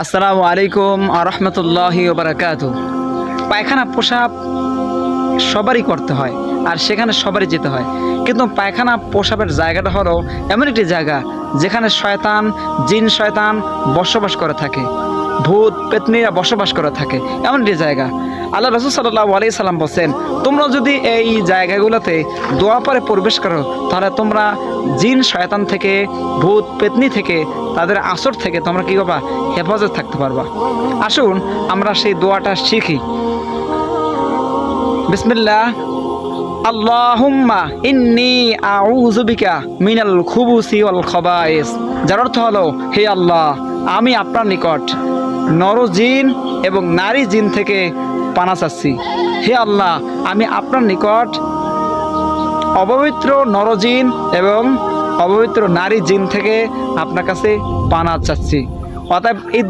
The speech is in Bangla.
আসসালামু আলাইকুম আরহামতুল্লাহি ওবারাকাতু। পায়খানা প্রসাব সবারই করতে হয় আর সেখানে সবারই যেতে হয়, কিন্তু পায়খানা প্রসাবের জায়গাটা হলো এমন একটি জায়গা যেখানে শয়তান, জিন শয়তান বসবাস করে থাকে, ভূত পেতনিরা বসবাস করে থাকে, এমন একটি জায়গা। আল্লাহ রাসূল সাল্লাল্লাহু আলাইহি সাল্লাম বলেন, তোমরা যদি এই জায়গাগুলোতে দোয়া পরে প্রবেশ করো তাহলে তোমরা জিন শয়তান থেকে, ভূত পেতনি থেকে, তাদের আসর থেকে তোমরা কী করবা? হেফাজত থাকতে পারবা। আসুন আমরা সেই দোয়াটা শিখি। বিসমিল্লাহ। আল্লাহুম্মা ইন্নী আউযু বিকা মিনাল খুবুসি ওয়াল খাবায়েস। যার অর্থ হলো, হে আল্লাহ, আমি আপনার নিকট নরজিন এবং নারী জিন থেকে পানা চাচ্ছি। হে আল্লাহ, আমি আপনার নিকট অপবিত্র নরজিন এবং অপবিত্র নারী জিন থেকে আপনার কাছে পানা চাচ্ছি। অতএব এই